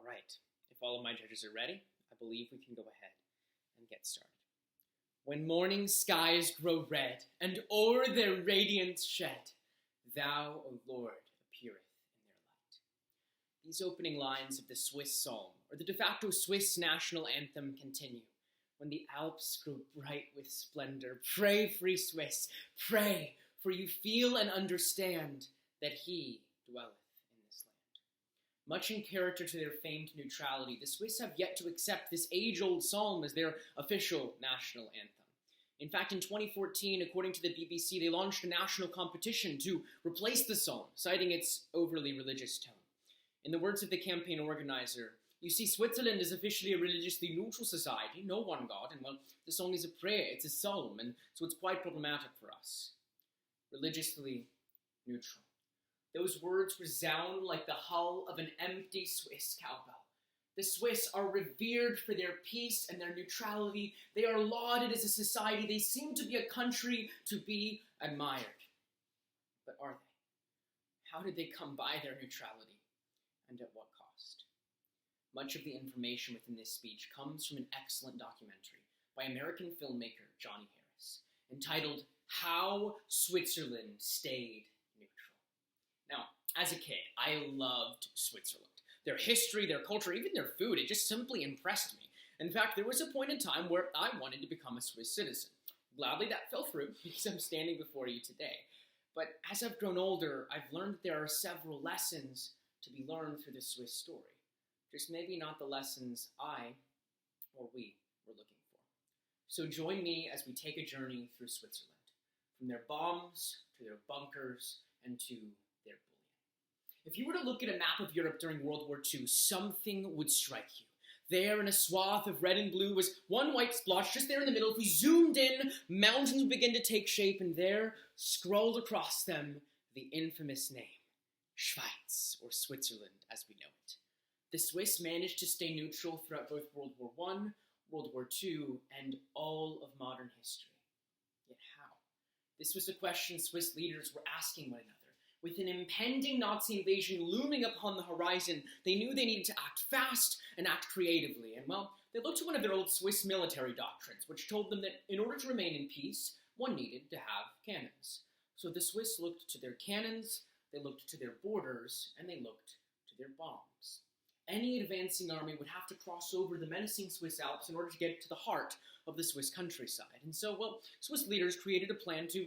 right, if all of my judges are ready, I believe we can go ahead and get started. When morning skies grow red, and o'er their radiance shed, Thou, O Lord, appeareth in their light. These opening lines of the Swiss psalm, or the de facto Swiss national anthem, continue. When the Alps grow bright with splendor, pray, free Swiss, pray, for you feel and understand that he dwelleth in this land. Much in character to their famed neutrality, the Swiss have yet to accept this age-old psalm as their official national anthem. In fact, in 2014, according to the BBC, they launched a national competition to replace the psalm, citing its overly religious tone. In the words of the campaign organizer, you see, Switzerland is officially a religiously neutral society, no one God, and well, the song is a prayer, it's a psalm, and so it's quite problematic for us. Religiously neutral. Those words resound like the hull of an empty Swiss cowbell. The Swiss are revered for their peace and their neutrality. They are lauded as a society. They seem to be a country to be admired. But are they? How did they come by their neutrality, and at what cost? Much of the information within this speech comes from an excellent documentary by American filmmaker Johnny Harris, entitled How Switzerland Stayed Neutral. Now, as a kid, I loved Switzerland. Their history, their culture, even their food, it just simply impressed me. In fact, there was a point in time where I wanted to become a Swiss citizen. Gladly, that fell through because I'm standing before you today. But as I've grown older, I've learned that there are several lessons to be learned through the Swiss story. Just maybe not the lessons I or we were looking for. So join me as we take a journey through Switzerland, from their bombs to their bunkers and to their bullion. If you were to look at a map of Europe during World War II, something would strike you. There in a swath of red and blue was one white splotch just there in the middle. If we zoomed in, mountains would begin to take shape, and there, scrawled across them, the infamous name, Schweiz, or Switzerland as we know it. The Swiss managed to stay neutral throughout both World War I, World War II, and all of modern history. Yet how? This was a question Swiss leaders were asking one another. With an impending Nazi invasion looming upon the horizon, they knew they needed to act fast and act creatively. And well, they looked to one of their old Swiss military doctrines, which told them that in order to remain in peace, one needed to have cannons. So the Swiss looked to their cannons, they looked to their borders, and they looked to their bombs. Any advancing army would have to cross over the menacing Swiss Alps in order to get to the heart of the Swiss countryside. And so, well, Swiss leaders created a plan to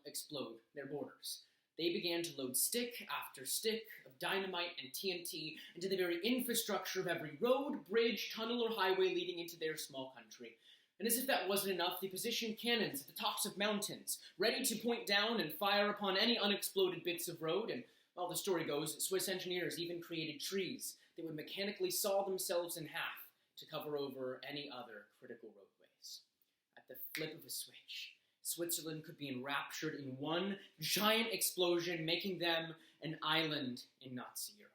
explode their borders. They began to load stick after stick of dynamite and TNT into the very infrastructure of every road, bridge, tunnel, or highway leading into their small country. And as if that wasn't enough, they positioned cannons at the tops of mountains, ready to point down and fire upon any unexploded bits of road. And well, the story goes that Swiss engineers even created trees that would mechanically saw themselves in half to cover over any other critical roadways. At the flip of a switch, Switzerland could be enraptured in one giant explosion, making them an island in Nazi Europe.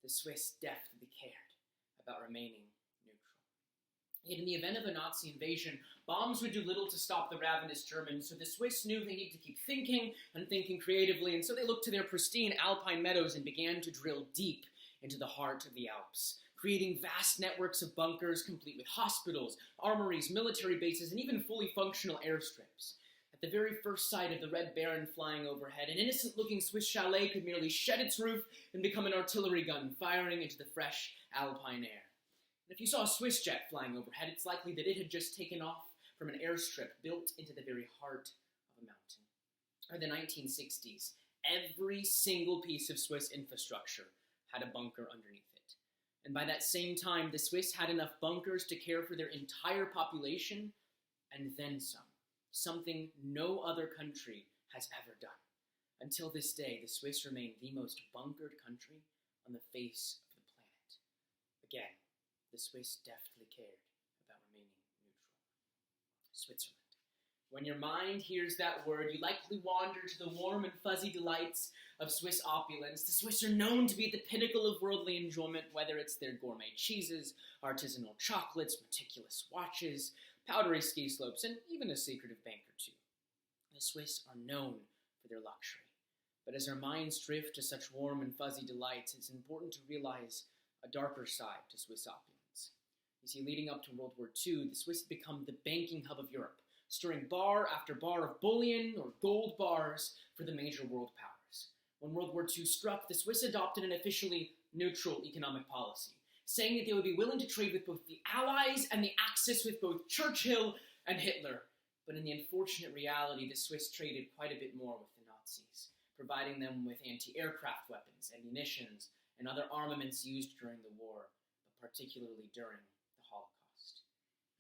The Swiss deftly cared about remaining neutral. Yet in the event of a Nazi invasion, bombs would do little to stop the ravenous Germans, so the Swiss knew they needed to keep thinking and thinking creatively, and so they looked to their pristine alpine meadows and began to drill deep into the heart of the Alps, creating vast networks of bunkers complete with hospitals, armories, military bases, and even fully functional airstrips. At the very first sight of the Red Baron flying overhead, an innocent-looking Swiss chalet could merely shed its roof and become an artillery gun firing into the fresh alpine air. And if you saw a Swiss jet flying overhead, it's likely that it had just taken off from an airstrip built into the very heart of a mountain. By the 1960s, every single piece of Swiss infrastructure had a bunker underneath it. And by that same time, the Swiss had enough bunkers to care for their entire population, and then some. Something no other country has ever done. Until this day, the Swiss remain the most bunkered country on the face of the planet. Again, the Swiss deftly cared about remaining neutral. Switzerland. When your mind hears that word, you likely wander to the warm and fuzzy delights of Swiss opulence. The Swiss are known to be at the pinnacle of worldly enjoyment, whether it's their gourmet cheeses, artisanal chocolates, meticulous watches, powdery ski slopes, and even a secretive bank or two. The Swiss are known for their luxury. But as our minds drift to such warm and fuzzy delights, it's important to realize a darker side to Swiss opulence. You see, leading up to World War II, the Swiss had become the banking hub of Europe, storing bar after bar of bullion or gold bars for the major world powers. When World War II struck, the Swiss adopted an officially neutral economic policy, saying that they would be willing to trade with both the Allies and the Axis with both Churchill and Hitler. But in the unfortunate reality, the Swiss traded quite a bit more with the Nazis, providing them with anti-aircraft weapons and munitions and other armaments used during the war, but particularly during the Holocaust.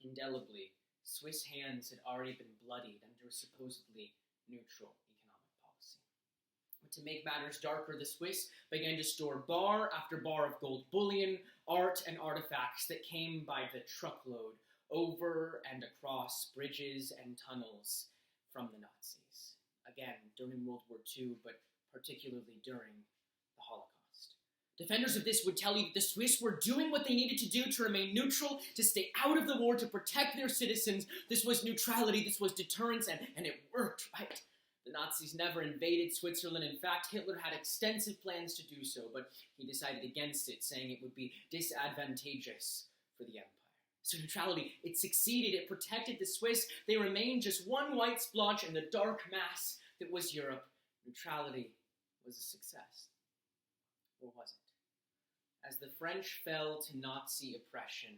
Indelibly, Swiss hands had already been bloodied under a supposedly neutral economic policy. But to make matters darker, the Swiss began to store bar after bar of gold bullion, art, and artifacts that came by the truckload over and across bridges and tunnels from the Nazis. Again, during World War II, but particularly during the Holocaust. Defenders of this would tell you that the Swiss were doing what they needed to do to remain neutral, to stay out of the war, to protect their citizens. This was neutrality, this was deterrence, and it worked, right? The Nazis never invaded Switzerland. In fact, Hitler had extensive plans to do so, but he decided against it, saying it would be disadvantageous for the empire. So neutrality, it succeeded, it protected the Swiss. They remained just one white splotch in the dark mass that was Europe. Neutrality was a success. Or was it? As the French fell to Nazi oppression,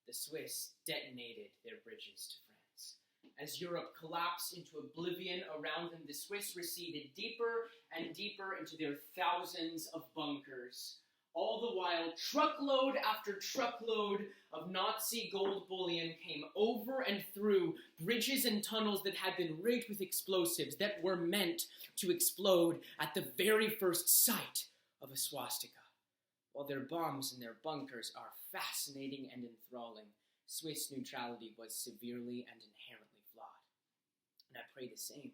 the Swiss detonated their bridges to France. As Europe collapsed into oblivion around them, the Swiss receded deeper and deeper into their thousands of bunkers. All the while, truckload after truckload of Nazi gold bullion came over and through bridges and tunnels that had been rigged with explosives that were meant to explode at the very first sight of a swastika. While their bombs and their bunkers are fascinating and enthralling, Swiss neutrality was severely and inherently flawed. And I pray the same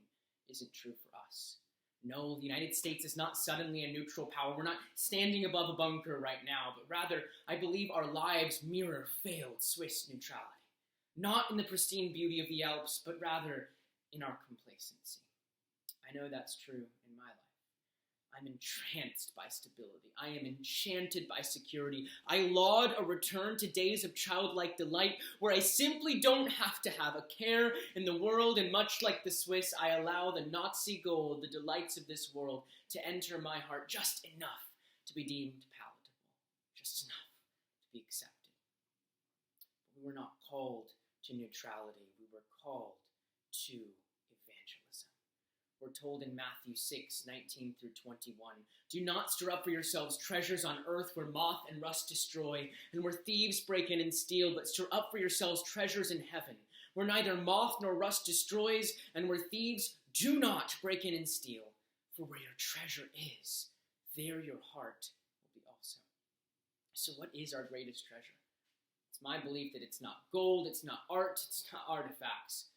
isn't true for us. No, the United States is not suddenly a neutral power. We're not standing above a bunker right now, but rather, I believe our lives mirror failed Swiss neutrality. Not in the pristine beauty of the Alps, but rather in our complacency. I know that's true in my life. I'm entranced by stability. I am enchanted by security. I laud a return to days of childlike delight where I simply don't have to have a care in the world, and much like the Swiss, I allow the Nazi gold, the delights of this world, to enter my heart just enough to be deemed palatable, just enough to be accepted. But we were not called to neutrality. We were called to evangelism. We're told in Matthew 6:19 through 21, "Do not store up for yourselves treasures on earth where moth and rust destroy, and where thieves break in and steal, but store up for yourselves treasures in heaven, where neither moth nor rust destroys, and where thieves do not break in and steal. For where your treasure is, there your heart will be also." So what is our greatest treasure? It's my belief that it's not gold, it's not art, it's not artifacts,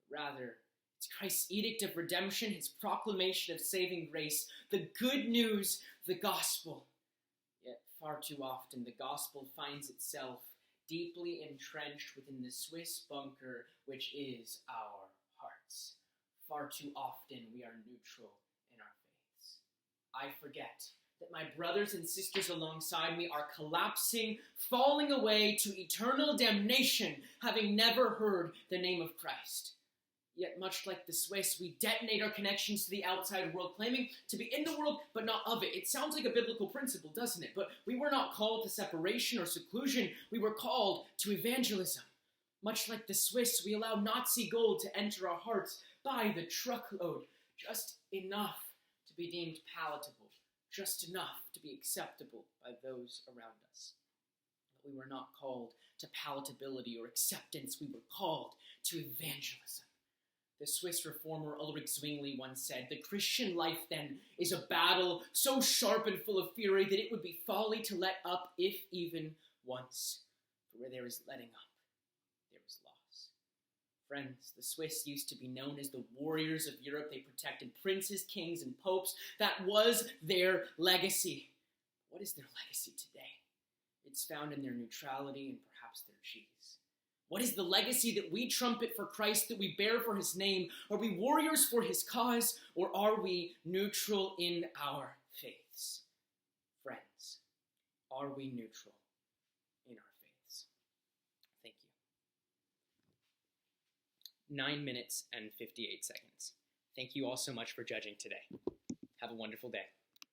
but rather it's Christ's edict of redemption, his proclamation of saving grace, the good news, the gospel. Yet far too often the gospel finds itself deeply entrenched within the Swiss bunker, which is our hearts. Far too often we are neutral in our faiths. I forget that my brothers and sisters alongside me are collapsing, falling away to eternal damnation, having never heard the name of Christ. Yet, much like the Swiss, we detonate our connections to the outside world, claiming to be in the world, but not of it. It sounds like a biblical principle, doesn't it? But we were not called to separation or seclusion. We were called to evangelism. Much like the Swiss, we allow Nazi gold to enter our hearts by the truckload, just enough to be deemed palatable, just enough to be acceptable by those around us. But we were not called to palatability or acceptance. We were called to evangelism. The Swiss reformer Ulrich Zwingli once said, "The Christian life, then, is a battle so sharp and full of fury that it would be folly to let up, if even once. For where there is letting up, there is loss." Friends, the Swiss used to be known as the warriors of Europe. They protected princes, kings, and popes. That was their legacy. What is their legacy today? It's found in their neutrality and perhaps their cheese. What is the legacy that we trumpet for Christ, that we bear for his name? Are we warriors for his cause, or are we neutral in our faiths? Friends, are we neutral in our faiths. Thank you. 9 minutes and 58 seconds. Thank you all so much for judging today. Have a wonderful day.